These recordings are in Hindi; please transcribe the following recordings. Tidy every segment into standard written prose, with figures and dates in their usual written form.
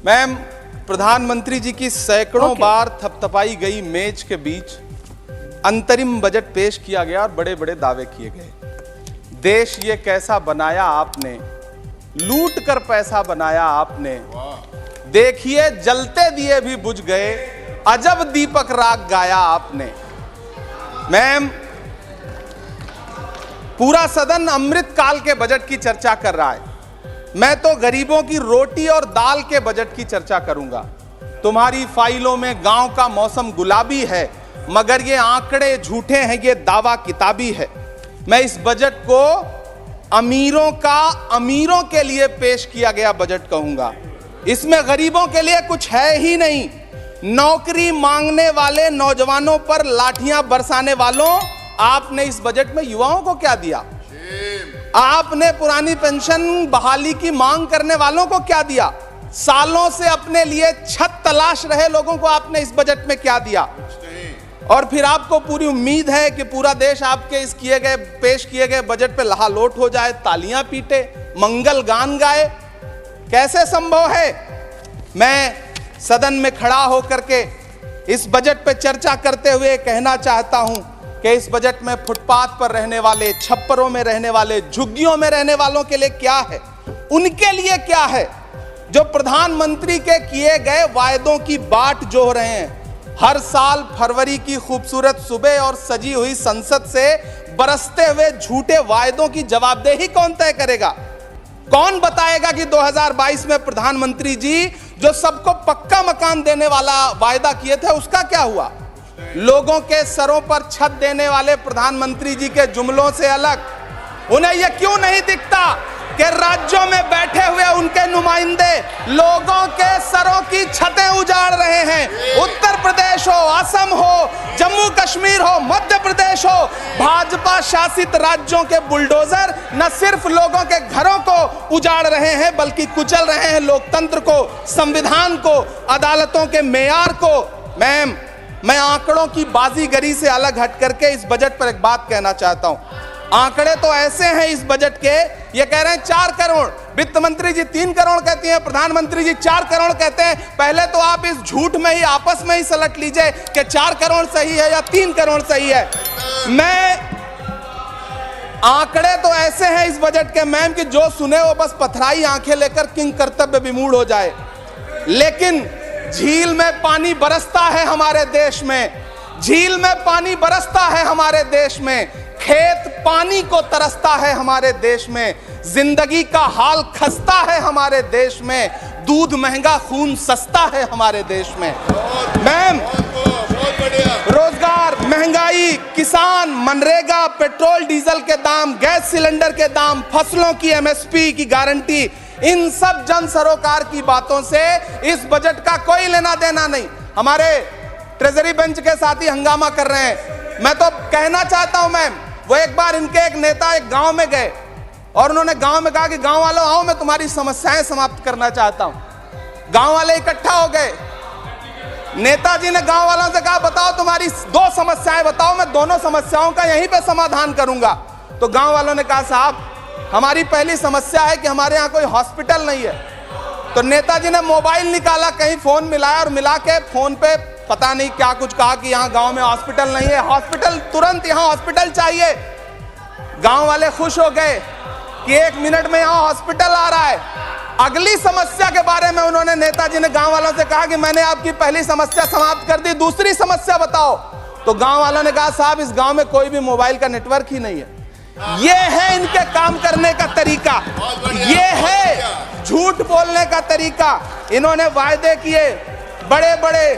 मैम, प्रधानमंत्री जी की सैकड़ों बार थपथपाई गई मेज के बीच अंतरिम बजट पेश किया गया और बड़े बड़े दावे किए गए। देश ये कैसा बनाया आपने, लूट कर पैसा बनाया आपने, देखिए जलते दिए भी बुझ गए, अजब दीपक राग गाया आपने। मैम, पूरा सदन अमृत काल के बजट की चर्चा कर रहा है, मैं तो गरीबों की रोटी और दाल के बजट की चर्चा करूंगा। तुम्हारी फाइलों में गांव का मौसम गुलाबी है, मगर ये आंकड़े झूठे हैं, ये दावा किताबी है। मैं इस बजट को अमीरों का अमीरों के लिए पेश किया गया बजट कहूंगा। इसमें गरीबों के लिए कुछ है ही नहीं। नौकरी मांगने वाले नौजवानों पर लाठियां बरसाने वालों, आपने इस बजट में युवाओं को क्या दिया? आपने पुरानी पेंशन बहाली की मांग करने वालों को क्या दिया? सालों से अपने लिए छत तलाश रहे लोगों को आपने इस बजट में क्या दिया? और फिर आपको पूरी उम्मीद है कि पूरा देश आपके इस पेश किए गए बजट पे लहालोट हो जाए, तालियां पीटे, मंगल गान गाए। कैसे संभव है? मैं सदन में खड़ा होकर के इस बजट पे चर्चा करते हुए कहना चाहता हूं कि इस बजट में फुटपाथ पर रहने वाले, छप्परों में रहने वाले, झुग्गियों में रहने वालों के लिए क्या है, उनके लिए क्या है जो प्रधानमंत्री के किए गए वायदों की बाट जोह रहे हैं। हर साल फरवरी की खूबसूरत सुबह और सजी हुई संसद से बरसते हुए झूठे वायदों की जवाबदेही कौन तय करेगा? कौन बताएगा कि 2022 में प्रधानमंत्री जी जो सबको पक्का मकान देने वाला वायदा किए थे उसका क्या हुआ? लोगों के सरों पर छत देने वाले प्रधानमंत्री जी के जुमलों से अलग उन्हें यह क्यों नहीं दिखता कि राज्यों में बैठे हुए उनके नुमाइंदे लोगों के सरों की छतें उजाड़ रहे हैं। उत्तर प्रदेश हो, असम हो, जम्मू कश्मीर हो, मध्य प्रदेश हो, भाजपा शासित राज्यों के बुलडोजर न सिर्फ लोगों के घरों को उजाड़ रहे हैं बल्कि कुचल रहे हैं लोकतंत्र को, संविधान को, अदालतों के मेयार को। मैम, मैं आंकड़ों की बाजीगरी से अलग हट करके इस बजट पर एक बात कहना चाहता हूं। आंकड़े तो ऐसे हैं इस बजट के, ये कह रहे हैं 4 करोड़, वित्त मंत्री जी 3 करोड़ कहती हैं, प्रधानमंत्री जी 4 करोड़ कहते हैं। पहले तो आप इस झूठ में ही आपस में ही सलट लीजिए कि 4 करोड़ सही है या 3 करोड़ सही है। मैं आंकड़े तो ऐसे हैं इस बजट के मैम कि जो सुने वो बस पथराई आंखें लेकर किंग कर्तव्य विमूढ़ हो जाए। लेकिन झील में पानी बरसता है हमारे देश में, झील में पानी बरसता है हमारे देश में, खेत पानी को तरसता है हमारे देश में, जिंदगी का हाल खस्ता है हमारे देश में, दूध महंगा खून सस्ता है हमारे देश में। मैम, रोजगार, महंगाई, किसान, मनरेगा, पेट्रोल डीजल के दाम, गैस सिलेंडर के दाम, फसलों की एमएसपी की गारंटी, इन सब जन सरोकार की बातों से इस बजट का कोई लेना देना नहीं। हमारे ट्रेजरी बेंच के साथी हंगामा कर रहे हैं। मैं तो कहना चाहता हूं मैम, वो एक बार इनके एक नेता एक गांव में गए और उन्होंने गांव में कहा कि गांव वालों आओ, मैं तुम्हारी समस्याएं समाप्त करना चाहता हूं। गांव वाले इकट्ठा हो गए। नेताजी ने गांव वालों से कहा बताओ तुम्हारी 2 समस्याएं बताओ, मैं दोनों समस्याओं का यहीं पे समाधान करूंगा। तो गांव वालों ने कहा साहब हमारी पहली समस्या है कि हमारे यहाँ कोई हॉस्पिटल नहीं है। तो नेताजी ने मोबाइल निकाला, कहीं फोन मिलाया और मिला के फोन पे पता नहीं क्या कुछ कहा कि यहाँ गांव में हॉस्पिटल नहीं है, हॉस्पिटल तुरंत, यहाँ हॉस्पिटल चाहिए। गांव वाले खुश हो गए कि 1 मिनट में यहाँ हॉस्पिटल आ रहा है। अगली समस्या के बारे में उन्होंने, नेताजी ने गांव वालों से कहा कि मैंने आपकी पहली समस्या समाप्त कर दी, दूसरी समस्या बताओ। तो गांव वालों ने कहा साहब इस गांव में कोई भी मोबाइल का नेटवर्क ही नहीं है। ये है इनके काम करने का तरीका, ये है झूठ बोलने का तरीका। इन्होंने वायदे किए बड़े बड़े,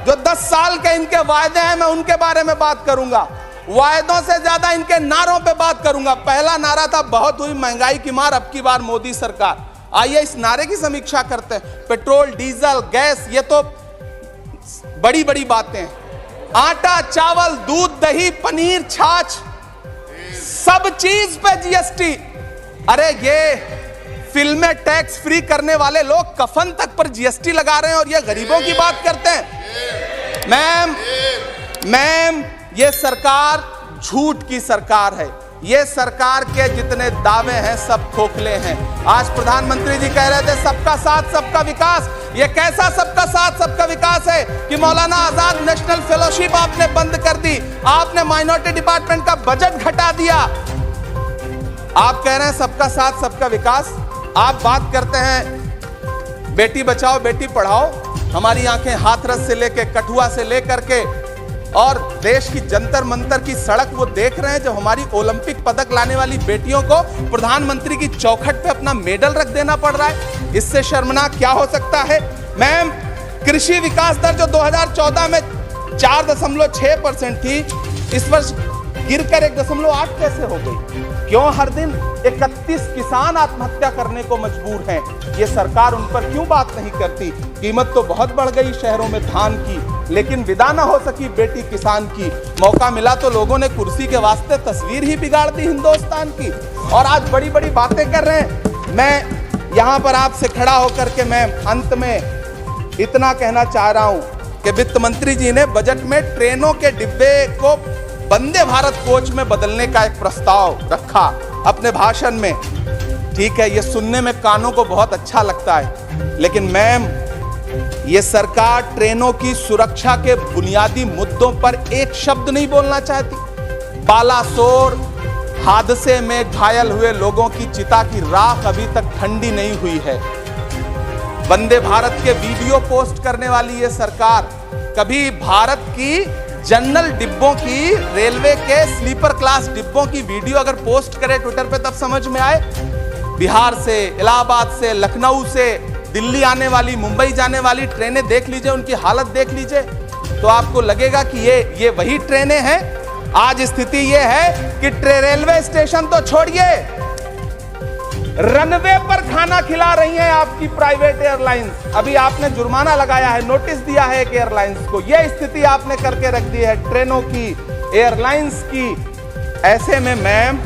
जो 10 साल के इनके वायदे हैं मैं उनके बारे में बात करूंगा। वायदों से ज्यादा इनके नारों पे बात करूंगा। पहला नारा था बहुत हुई महंगाई की मार, अब की बार मोदी सरकार। आइए इस नारे की समीक्षा करते हैं। पेट्रोल, डीजल, गैस, ये तो बड़ी बड़ी बातें हैं। आटा, चावल, दूध, दही, पनीर, छाछ, सब चीज पे जीएसटी। अरे ये फिल्में टैक्स फ्री करने वाले लोग कफन तक पर जीएसटी लगा रहे हैं और ये गरीबों की बात करते हैं। मैम, ये सरकार झूठ की सरकार है। ये सरकार के जितने दावे हैं सब खोखले हैं। आज प्रधानमंत्री जी कह रहे थे सबका साथ सबका विकास। ये कैसा सबका साथ सबका विकास है कि मौलाना आजाद नेशनल फेलोशिप आपने बंद कर दी, आपने माइनॉरिटी डिपार्टमेंट का बजट घटा दिया। आप कह रहे हैं सबका साथ सबका विकास, आप बात करते हैं बेटी बचाओ बेटी पढ़ाओ। हमारी आंखें हाथरस से लेके कठुआ से लेकर के और देश की जंतर मंतर की सड़क वो देख रहे हैं, जब हमारी ओलंपिक पदक लाने वाली बेटियों को प्रधानमंत्री की चौखट पे अपना मेडल रख देना पड़ रहा है। इससे शर्मनाक क्या हो सकता है। मैम, कृषि विकास दर जो 2014 में 4.6% थी, इस वर्ष गिरकर 1.8 कैसे हो गई? क्यों हर दिन 31 किसान आत्महत्या करने को मजबूर हैं? ये सरकार उन पर क्यों बात नहीं करती? कीमत तो बहुत बढ़ गई शहरों में धान की, लेकिन विदा ना हो सकी बेटी किसान की। मौका मिला तो लोगों ने कुर्सी के वास्ते तस्वीर ही बिगाड़ दी हिंदुस्तान की, और आज बड़ी बड़ी बातें कर रहे हैं। मैं यहां पर आपसे खड़ा होकर के मैं अंत में इतना कहना चाह रहा हूं कि वित्त मंत्री जी ने बजट में ट्रेनों के डिब्बे को वंदे भारत कोच में बदलने का एक प्रस्ताव रखा अपने भाषण में। ठीक है, ये सुनने में कानों को बहुत अच्छा लगता है, लेकिन मैम, ये सरकार ट्रेनों की सुरक्षा के बुनियादी मुद्दों पर एक शब्द नहीं बोलना चाहती। बालासोर हादसे में घायल हुए लोगों की चिता की राख अभी तक ठंडी नहीं हुई है। वंदे भारत के वीडियो पोस्ट करने वाली ये सरकार कभी भारत की जनरल डिब्बों की, रेलवे के स्लीपर क्लास डिब्बों की वीडियो अगर पोस्ट करे ट्विटर पे तब समझ में आए। बिहार से, इलाहाबाद से, लखनऊ से दिल्ली आने वाली, मुंबई जाने वाली ट्रेनें देख लीजिए, उनकी हालत देख लीजिए, तो आपको लगेगा कि ये वही ट्रेनें हैं। आज स्थिति ये है कि रेलवे स्टेशन तो छोड़िए, रनवे पर खाना खिला रही हैं आपकी प्राइवेट एयरलाइंस। अभी आपने जुर्माना लगाया है, नोटिस दिया है एक एयरलाइंस को। यह स्थिति आपने करके रख दी है ट्रेनों की, एयरलाइंस की। ऐसे में मैम,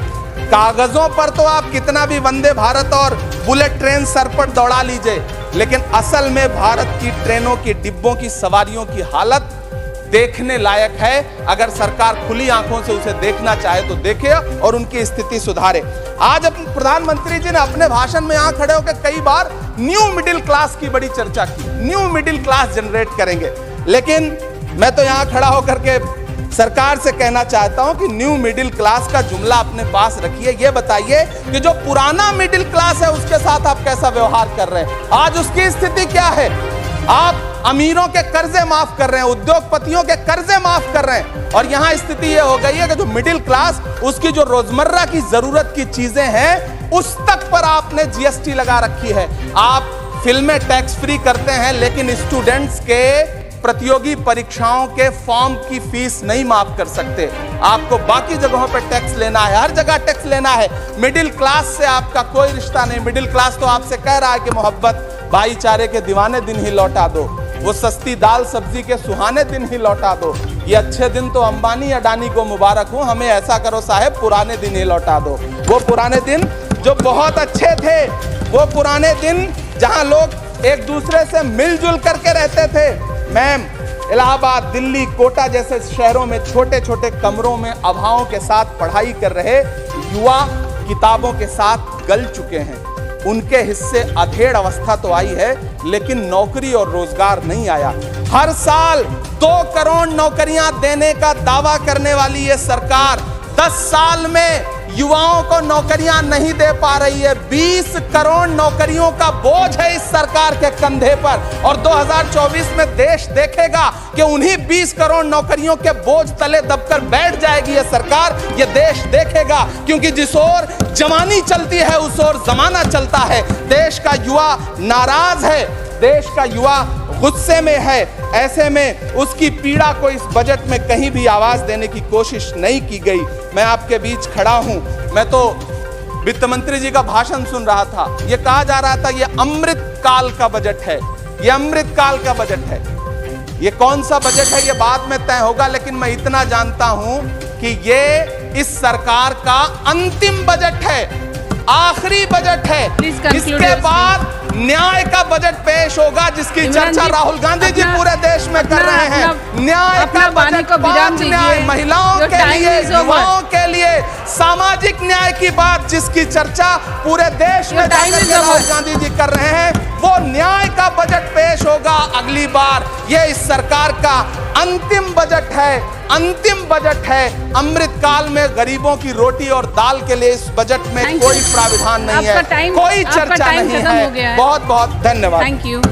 कागजों पर तो आप कितना भी वंदे भारत और बुलेट ट्रेन सर पर दौड़ा लीजिए, लेकिन असल में भारत की ट्रेनों की डिब्बों की सवारियों की हालत देखने लायक है। अगर सरकार खुली आंखों से उसे देखना चाहे तो देखे और उनकी स्थिति सुधारे। आज प्रधानमंत्री जी ने अपने भाषण में यहां खड़े होकर कई बार न्यू मिडिल क्लास की बड़ी चर्चा की, न्यू मिडिल क्लास जनरेट करेंगे। लेकिन मैं तो यहां खड़ा होकर के सरकार से कहना चाहता हूं कि न्यू मिडिल क्लास का जुमला अपने पास रखिए। यह बताइए कि जो पुराना मिडिल क्लास है उसके साथ आप कैसा व्यवहार कर रहे हैं। आज उसकी स्थिति क्या है? आप अमीरों के कर्जे माफ कर रहे हैं, उद्योगपतियों के कर्जे माफ कर रहे हैं, और यहां स्थिति यह हो गई है कि जो मिडिल क्लास, उसकी जो रोजमर्रा की जरूरत की चीजें हैं उस तक पर आपने जीएसटी लगा रखी है। आप फिल्में टैक्स फ्री करते हैं, लेकिन स्टूडेंट्स के प्रतियोगी परीक्षाओं के फॉर्म की फीस नहीं माफ कर सकते। आपको बाकी जगहों पर टैक्स लेना है, हर जगह टैक्स लेना है। मिडिल क्लास से आपका कोई रिश्ता नहीं। मिडिल क्लास तो आपसे कह रहा है कि मोहब्बत, भाईचारे के दीवाने दिन ही लौटा दो, वो सस्ती दाल सब्जी के सुहाने दिन ही लौटा दो। ये अच्छे दिन तो अंबानी अडानी को मुबारक हो, हमें ऐसा करो साहब पुराने दिन ही लौटा दो। वो पुराने दिन जो बहुत अच्छे थे, वो पुराने दिन जहां लोग एक दूसरे से मिलजुल करके रहते थे। मैम, इलाहाबाद, दिल्ली, कोटा जैसे शहरों में छोटे छोटे कमरों में अभावों के साथ पढ़ाई कर रहे युवा किताबों के साथ गल चुके हैं। उनके हिस्से अधेड़ अवस्था तो आई है, लेकिन नौकरी और रोजगार नहीं आया। हर साल 2 करोड़ नौकरियां देने का दावा करने वाली ये सरकार 10 साल में युवाओं को नौकरियां नहीं दे पा रही है। 20 करोड़ नौकरियों का बोझ है इस सरकार के कंधे पर, और 2024 में देश देखेगा कि उन्हीं 20 करोड़ नौकरियों के बोझ तले दबकर बैठ जाएगी ये सरकार। ये देश देखेगा, क्योंकि जिस ओर जवानी चलती है उस ओर जमाना चलता है। देश का युवा नाराज है, देश का युवा गुस्से में है। ऐसे में उसकी पीड़ा को इस बजट में कहीं भी आवाज देने की कोशिश नहीं की गई। मैं आपके बीच खड़ा हूं, मैं तो वित्त मंत्री जी का भाषण सुन रहा था। यह कहा जा रहा था ये अमृत काल का बजट है, ये अमृत काल का बजट है। ये कौन सा बजट है ये बाद में तय होगा, लेकिन मैं इतना जानता हूं कि ये इस सरकार का अंतिम बजट है, आखिरी बजट है। इसके बाद न्याय का बजट पेश होगा जिसकी इमरान चर्चा जी, राहुल गांधी जी अपना- पूरे देश में कर रहे हैं। न्याय अपना का वाणी बजट, को विराम 5 दीजिए। न्याय, महिलाओं Your के time लिए, is over. युवाओं के लिए, सामाजिक न्याय की बात जिसकी चर्चा पूरे देश में Your time जाकर is के राहुल over. गांधी जी कर रहे हैं, वो न्याय का बजट पेश होगा अगली बार। ये इस सरकार का अंतिम बजट है, अंतिम बजट है। अमृतकाल में गरीबों की रोटी और दाल के लिए इस बजट में Thank कोई you. प्राविधान नहीं आपका है, time- कोई आपका चर्चा time नहीं खत्म हो गया है। है। बहुत बहुत धन्यवाद। Thank you.